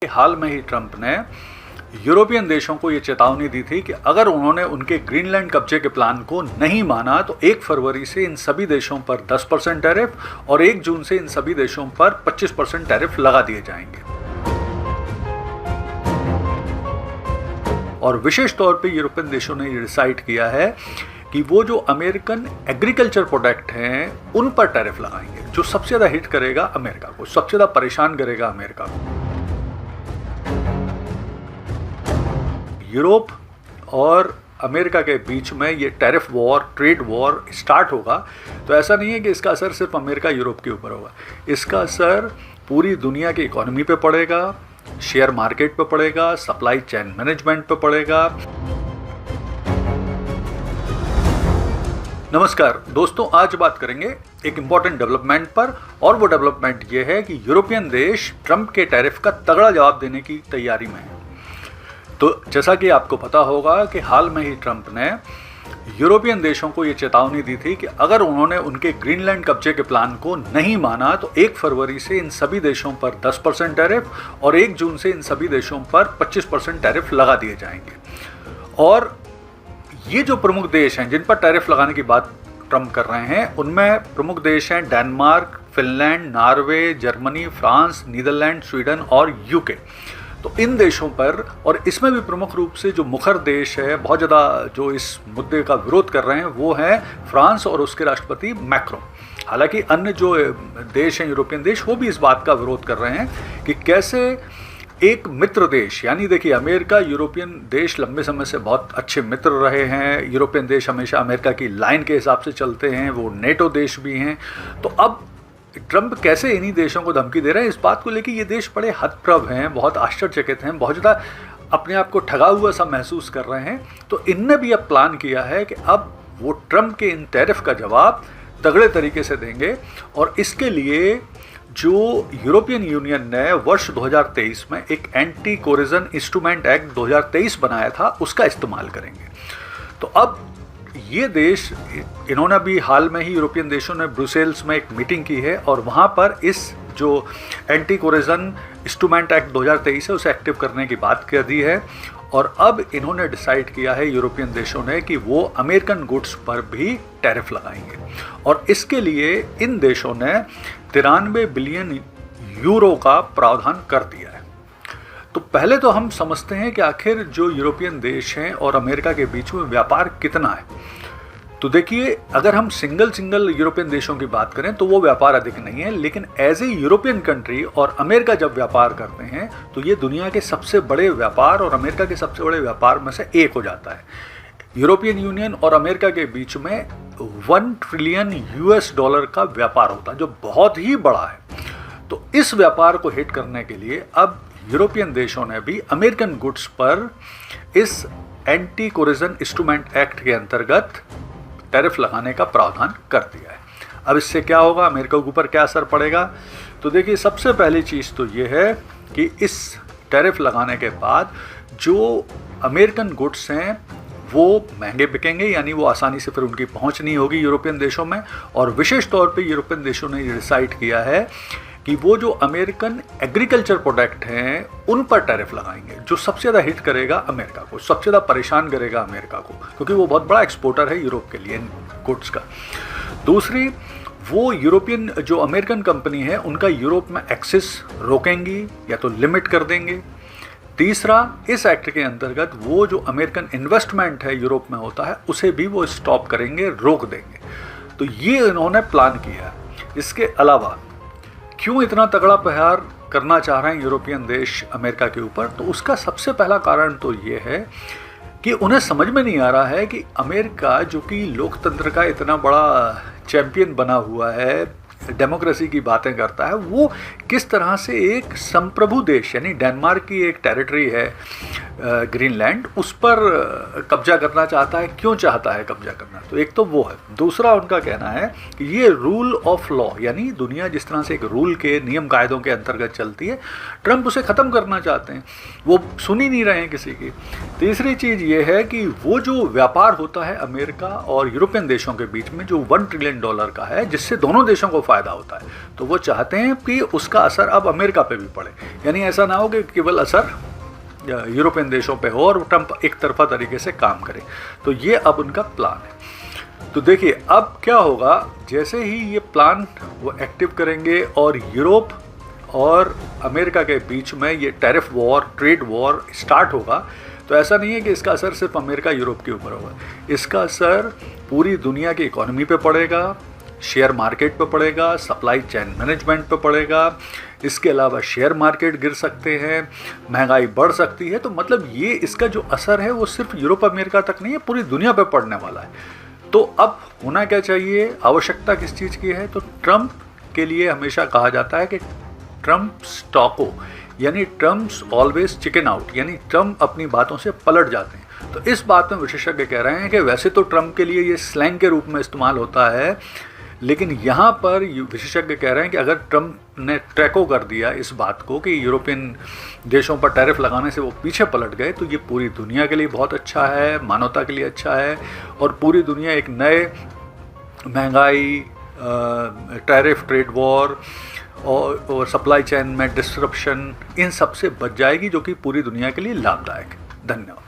हाल में ही ट्रंप ने यूरोपियन देशों को ये चेतावनी दी थी कि अगर उन्होंने उनके ग्रीनलैंड कब्जे के प्लान को नहीं माना तो 1 फरवरी से इन सभी देशों पर 10% टैरिफ और 1 जून से इन सभी देशों पर 25% टैरिफ लगा दिए जाएंगे। और विशेष तौर पे यूरोपियन देशों ने ये डिसाइड किया है कि वो जो अमेरिकन एग्रीकल्चर प्रोडक्ट हैं उन पर टैरिफ लगाएंगे, जो सबसे ज़्यादा हिट करेगा अमेरिका को, सबसे ज़्यादा परेशान करेगा अमेरिका को। यूरोप और अमेरिका के बीच में ये tariff war, trade war start होगा तो ऐसा नहीं है कि इसका असर सिर्फ अमेरिका यूरोप के ऊपर होगा, इसका असर पूरी दुनिया की इकोनॉमी पे पड़ेगा, शेयर मार्केट पे पड़ेगा, सप्लाई चेन मैनेजमेंट पे पड़ेगा। नमस्कार दोस्तों, आज बात करेंगे एक इम्पॉर्टेंट डेवलपमेंट पर, और वो डेवलपमेंट ये है कि यूरोपियन देश ट्रंप के टैरिफ का तगड़ा जवाब देने की तैयारी में है। तो जैसा कि आपको पता होगा कि हाल में ही ट्रंप ने यूरोपियन देशों को ये चेतावनी दी थी कि अगर उन्होंने उनके ग्रीनलैंड कब्जे के प्लान को नहीं माना तो 1 फरवरी से इन सभी देशों पर 10% टैरिफ और 1 जून से इन सभी देशों पर 25% टैरिफ लगा दिए जाएंगे। और ये जो प्रमुख देश हैं जिन पर टैरिफ लगाने की बात ट्रंप कर रहे हैं, उनमें प्रमुख देश हैं Denmark, Finland, Norway, Germany, France, Netherland, Sweden और यूके। तो इन देशों पर, और इसमें भी प्रमुख रूप से जो मुखर देश है, बहुत ज़्यादा जो इस मुद्दे का विरोध कर रहे हैं, वो है फ्रांस और उसके राष्ट्रपति मैक्रोन। हालांकि अन्य जो देश हैं, यूरोपियन देश, वो भी इस बात का विरोध कर रहे हैं कि कैसे एक मित्र देश, यानी देखिए अमेरिका, यूरोपियन देश लंबे समय से बहुत अच्छे मित्र रहे हैं। यूरोपियन देश हमेशा अमेरिका की लाइन के हिसाब से चलते हैं, वो नेटो देश भी हैं। तो अब ट्रंप कैसे इन्हीं देशों को धमकी दे रहे हैं, इस बात को लेकर ये देश बड़े हतप्रभ हैं, बहुत आश्चर्यचकित हैं, बहुत ज़्यादा अपने आप को ठगा हुआ सा महसूस कर रहे हैं। तो इनने भी अब प्लान किया है कि अब वो ट्रंप के इन टैरिफ का जवाब तगड़े तरीके से देंगे, और इसके लिए जो यूरोपियन यूनियन ने वर्ष 2023 में एक एंटी कोरिजन इंस्ट्रूमेंट एक्ट 2023 बनाया था, उसका इस्तेमाल करेंगे। तो अब ये देश, इन्होंने भी हाल में ही यूरोपियन देशों ने ब्रुसेल्स में एक मीटिंग की है और वहाँ पर इस जो एंटी कोरिजन इंस्ट्रूमेंट एक्ट 2023 है उसे एक्टिव करने की बात कर दी है। और अब इन्होंने डिसाइड किया है यूरोपियन देशों ने कि वो अमेरिकन गुड्स पर भी टैरिफ लगाएंगे, और इसके लिए इन देशों ने 93 बिलियन यूरो का प्रावधान कर दिया है। तो पहले तो हम समझते हैं कि आखिर जो यूरोपियन देश हैं और अमेरिका के बीच में व्यापार कितना है। तो देखिए, अगर हम सिंगल यूरोपियन देशों की बात करें तो वो व्यापार अधिक नहीं है, लेकिन एज ए यूरोपियन कंट्री और अमेरिका जब व्यापार करते हैं तो ये दुनिया के सबसे बड़े व्यापार और अमेरिका के सबसे बड़े व्यापार में से एक हो जाता है। यूरोपियन यूनियन और अमेरिका के बीच में 1 ट्रिलियन US डॉलर का व्यापार होता है, जो बहुत ही बड़ा है। तो इस व्यापार को हिट करने के लिए अब यूरोपियन देशों ने भी अमेरिकन गुड्स पर इस एंटी कोरिजन इंस्ट्रूमेंट एक्ट के अंतर्गत टैरिफ लगाने का प्रावधान कर दिया है। अब इससे क्या होगा, अमेरिका के ऊपर क्या असर पड़ेगा? तो देखिए, सबसे पहली चीज़ तो ये है कि इस टैरिफ लगाने के बाद जो अमेरिकन गुड्स हैं वो महंगे बिकेंगे, यानी वो आसानी से फिर उनकी पहुंच नहीं होगी यूरोपियन देशों में। और विशेष तौर पे यूरोपियन देशों ने ये डिसाइड किया है कि वो जो अमेरिकन एग्रीकल्चर प्रोडक्ट हैं उन पर टैरिफ लगाएंगे, जो सबसे ज़्यादा हिट करेगा अमेरिका को, सबसे ज़्यादा परेशान करेगा अमेरिका को, क्योंकि वो बहुत बड़ा एक्सपोर्टर है यूरोप के लिए इन गुड्स का। दूसरी, वो यूरोपियन जो अमेरिकन कंपनी है उनका यूरोप में एक्सेस रोकेंगी या तो लिमिट कर देंगे। तीसरा, इस एक्ट के अंतर्गत वो जो अमेरिकन इन्वेस्टमेंट है यूरोप में होता है उसे भी वो स्टॉप करेंगे, रोक देंगे। तो ये इन्होंने प्लान किया। इसके अलावा क्यों इतना तगड़ा प्रहार करना चाह रहे हैं यूरोपियन देश अमेरिका के ऊपर? तो उसका सबसे पहला कारण तो ये है कि उन्हें समझ में नहीं आ रहा है कि अमेरिका, जो कि लोकतंत्र का इतना बड़ा चैंपियन बना हुआ है, डेमोक्रेसी की बातें करता है, वो किस तरह से एक संप्रभु देश, यानी डेनमार्क की एक टेरिटरी है ग्रीनलैंड, उस पर कब्जा करना चाहता है। क्यों चाहता है कब्जा करना? तो एक तो वो है। दूसरा, उनका कहना है कि ये रूल ऑफ लॉ, यानी दुनिया जिस तरह से एक रूल के, नियम कायदों के अंतर्गत चलती है, ट्रंप उसे ख़त्म करना चाहते हैं। वो सुन ही नहीं रहे हैं किसी की। तीसरी चीज़ ये है कि वो जो व्यापार होता है अमेरिका और यूरोपियन देशों के बीच में, जो $1 ट्रिलियन का है, जिससे दोनों देशों को फ़ायदा होता है, तो वो चाहते हैं कि उसका असर अब अमेरिका पे भी पड़े। यानी ऐसा ना हो कि केवल असर यूरोपियन देशों पे हो और ट्रंप एक तरफा तरीके से काम करे। तो ये अब उनका प्लान है। तो देखिए अब क्या होगा, जैसे ही ये प्लान वो एक्टिव करेंगे और यूरोप और अमेरिका के बीच में ये tariff war, trade war start होगा, तो ऐसा नहीं है कि इसका असर सिर्फ अमेरिका यूरोप के ऊपर होगा, इसका असर पूरी दुनिया की इकोनॉमी पे पड़ेगा, शेयर मार्केट पे पड़ेगा, सप्लाई चेन मैनेजमेंट पे पड़ेगा। इसके अलावा शेयर मार्केट गिर सकते हैं, महंगाई बढ़ सकती है। तो मतलब ये इसका जो असर है वो सिर्फ यूरोप अमेरिका तक नहीं है, पूरी दुनिया पे पड़ने वाला है। तो अब होना क्या चाहिए, आवश्यकता किस चीज़ की है? तो ट्रंप के लिए हमेशा कहा जाता है कि ट्रंप स्टॉको, यानी ट्रम्प्स ऑलवेज चिकन आउट, यानी ट्रंप अपनी बातों से पलट जाते हैं। तो इस बात में विशेषज्ञ कह रहे हैं कि वैसे तो ट्रंप के लिए ये स्लैंग के रूप में इस्तेमाल होता है, लेकिन यहाँ पर विशेषज्ञ कह रहे हैं कि अगर ट्रंप ने ट्रैको कर दिया इस बात को कि यूरोपियन देशों पर टैरिफ लगाने से वो पीछे पलट गए, तो ये पूरी दुनिया के लिए बहुत अच्छा है, मानवता के लिए अच्छा है, और पूरी दुनिया एक नए महंगाई, टैरिफ, ट्रेड वॉर और सप्लाई चेन में डिस्ट्रप्शन, इन सब से बच जाएगी, जो कि पूरी दुनिया के लिए लाभदायक है। धन्यवाद।